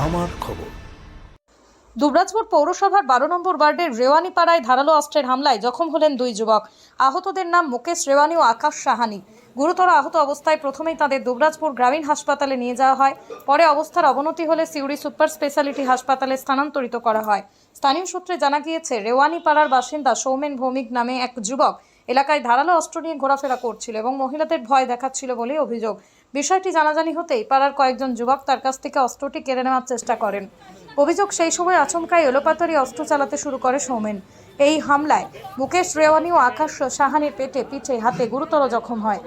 আমার খবর। দুবরাজপুর পৌরসভার 12 নম্বর ওয়ার্ডের রেওয়ানিপাড়ায় ধারালো অস্ত্রের হামলায় জখম হলেন দুই যুবক। আহতদের নাম মুকেশ রেওয়ানি ও আকাশ সাহানি। গুরুতর আহত অবস্থায় প্রথমেই তাদের দুবরাজপুর গ্রামীণ হাসপাতালে নিয়ে যাওয়া হয়। পরে অবস্থার অবনতি হলে সিউড়ি সুপার স্পেশালিটি হাসপাতালে স্থানান্তরিত করা হয়। স্থানীয় সূত্রে জানা গিয়েছে, রেওয়ানিপাড়ার বাসিন্দা সৌমেন ভৌমিক নামে এক যুবক এলাকায় ধারালো অস্ত্র নিয়ে ঘোরাফেরা করছিল এবং মহিলাদের ভয় দেখাচ্ছিল বলে অভিযোগ। বিষয়টি জানাজানি হতেই পাড়ার কয়েকজন যুবক তার কাছ থেকে অস্ত্রটি কেড়ে নেওয়ার চেষ্টা করেন। অভিযোগ, সেই সময় আচমকাই এলোপাতাড়ি অস্ত্র চালাতে শুরু করে সৌমেন। এই হামলায় মুকেশ রেওয়ানি ও আকাশ সাহানির পেটে, পিঠে, হাতে গুরুতর জখম হয়।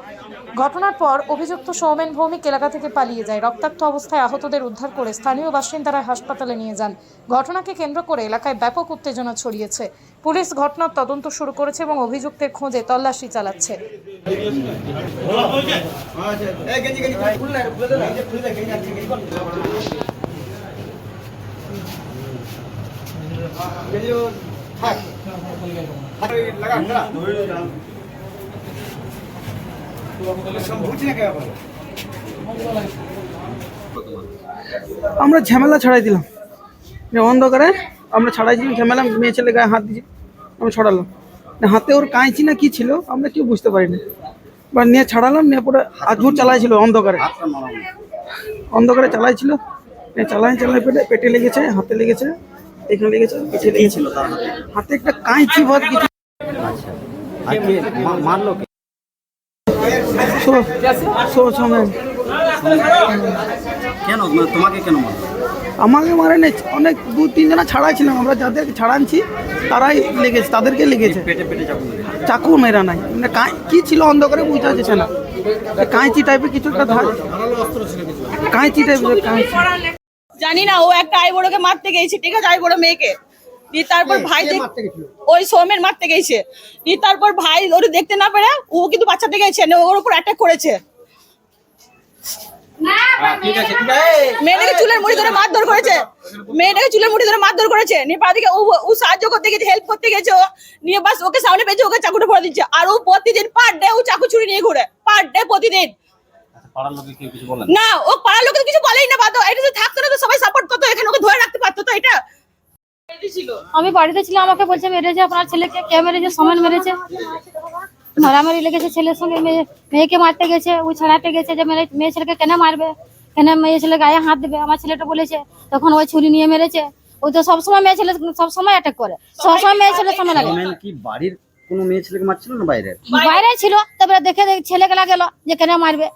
ঘটনার পর অভিযুক্ত সৌমেন ভৌমিক এলাকা থেকে পালিয়ে যায়। রক্তাক্ত অবস্থায় আহতদের উদ্ধার করে স্থানীয় বাসিন্দারা হাসপাতালে নিয়ে যান। ঘটনাকে কেন্দ্র করে এলাকায় ব্যাপক উত্তেজনা ছড়িয়েছে। পুলিশ ঘটনার তদন্ত শুরু করেছে এবং অভিযুক্তের খোঁজে তল্লাশি চালাচ্ছে। আমরা ঝামেলা ছাড়াই দিলাম, অন্ধকারে আমরা ছাড়াইছিলাম ঝামেলা। মেয়ে ছেলে গায়ে হাত দিয়েছি, আমরা ছড়ালাম। হাতে ওর কাঁচি না কি ছিল আমরা কেউ বুঝতে পারিনি। এবার নিয়ে ছাড়ালাম, নিয়ে পরে আজুর চালাইছিল অন্ধকারে, অন্ধকারে চালাইছিল। চালাই পেটে লেগেছে, হাতে লেগেছে, এখানে লেগেছে, পিঠে লেগেছিল। হাতে একটা কাঁচি ভাত কিছু। কেন তোমাকে কেন মারলো? আমাকে মারে নেই, অনেক 2-3 জনা ছাড়াইছিলাম আমরা, যাদেরকে ছাড়াচ্ছি তারাই লেগেছে, তাদেরকে লেগেছে। পেটে পেটে চাকু মেরা নাই, মানে কি ছিল অন্ধকারে বোঝা যাচ্ছে না। কাঁচি টাইপের কিছু একটা কাঁচি টাইপের কাঁচি। জানি না, ও একটা আইবড়োকে মারতে গেছে, ঠিক আছে, আইবড়ো মেয়েকে। দিয়ে তারপর ভাই ওই সৌমেন মারতে গেছে। দিয়ে তারপর ভাই ওর দেখতে না পেরে ও কিন্তু বাচ্চাতে গেছে, ওর উপর অ্যাটাক করেছে। মেয়েটাকে চুলের মুড়ি ধরে মারধর করেছে, মেয়েটাকে চুলের মুড়ি ধরে মারধর করেছে। নিয়ে পাদিকে ও সাহায্য করতে গেছে, হেল্প করতে গেছে। ও নিয়ে বাস ওকে সামনে পেয়েছে, ওকে চাকুটা পড়ে দিচ্ছে। আর ও প্রতিদিন পার ডে ও চাকু ছুরি নিয়ে ঘুরে, পার ডে প্রতিদিন। না, ও পাড়ার লোকে কিছু বলেই না। বাদ, এটা তো থাকতো না তো সবাই সাপোর্ট করতো, এখানে ওকে ধরে রাখতে পারতো। তো এটা আমি বাড়িতে ছিলাম, আমাকে বলছে মেরেছে আপনার ছেলেকে। কে মেরেছে? সমান মেরেছে। মারামারি লেগেছে, ছেলের সঙ্গে মেয়েকে মারতে গেছে, ও ছাড়াতে গেছে যে মেয়ে ছেলেকে কেন মারবে, কেন মেয়ে ছেলে গায়ে হাত দেবে, আমার ছেলেটা বলেছে। তখন ওই ছুরি নিয়ে মেরেছে। ও তো সবসময় মেয়ে ছেলে সবসময় অ্যাটাক করে, সবসময় মেয়ে ছেলের সময় লাগে। কি বাড়ির কোনো মেয়ে ছেলেকে মারছিল না বাইরে? বাইরে ছিল। তারপরে দেখে ছেলেকে গেল যে কেন মারবে।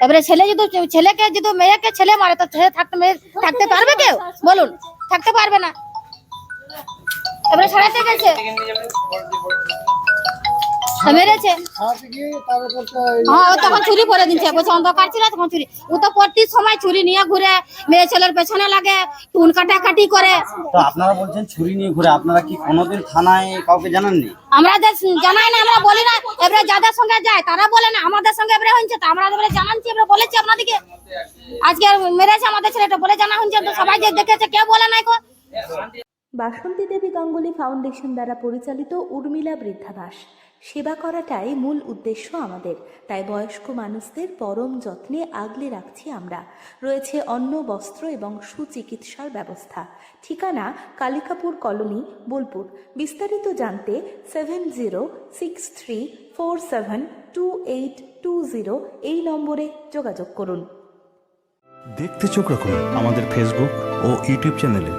এবারে ছেলেকে যদি মেয়েকে ছেলে মারে তো থাকতে পারবে কেউ? বলুন, থাকতে পারবে না। এবারে ছাড়াতে গেছে, মেরেছে। হ্যাঁ, ও তখন ছুরি পরে দিচ্ছে, বলছে অন্ধকার ছিল তখন ছুরি। ও তো প্রতি সময় ছুরি নিয়ে ঘুরে, মেয়ে ছেলের পেছনে লাগে, টুন কাটাকাটি করে। তো আপনারা বলছেন ছুরি নিয়ে ঘুরে, আপনারা কি কোনোদিন থানায় কাউকে জানাননি? আমরা জানাই না, আমরা বলি না। এবারে যাদের সঙ্গে যায় তারা বলে না, আমাদের সঙ্গে এবারে হচ্ছে তো আমরা এবারে জানাচ্ছি, এবারে বলেছি আপনাদেরকে। আজকে মেরেছে আমাদের ছেলেটা বলে জানা হচ্ছে, তো সবাই যে দেখেছে কেউ বলে নাই কো। বাসন্তী দেবী গাঙ্গুলি ফাউন্ডেশন দ্বারা পরিচালিত উর্মিলা বৃদ্ধাবাস সেবা করাটাই মূল উদ্দেশ্য আমাদের। তাই বয়স্ক মানুষদের পরম যত্নে আগলে রাখছি আমরা। রয়েছে অন্ন, বস্ত্র এবং সুচিকিৎসার ব্যবস্থা। ঠিকানা কালিকাপুর কলোনি, বোলপুর। বিস্তারিত জানতে 7063472820 এই নম্বরে যোগাযোগ করুন। দেখতে চোখ রাখুন আমাদের ফেসবুক ও ইউটিউব চ্যানেলে।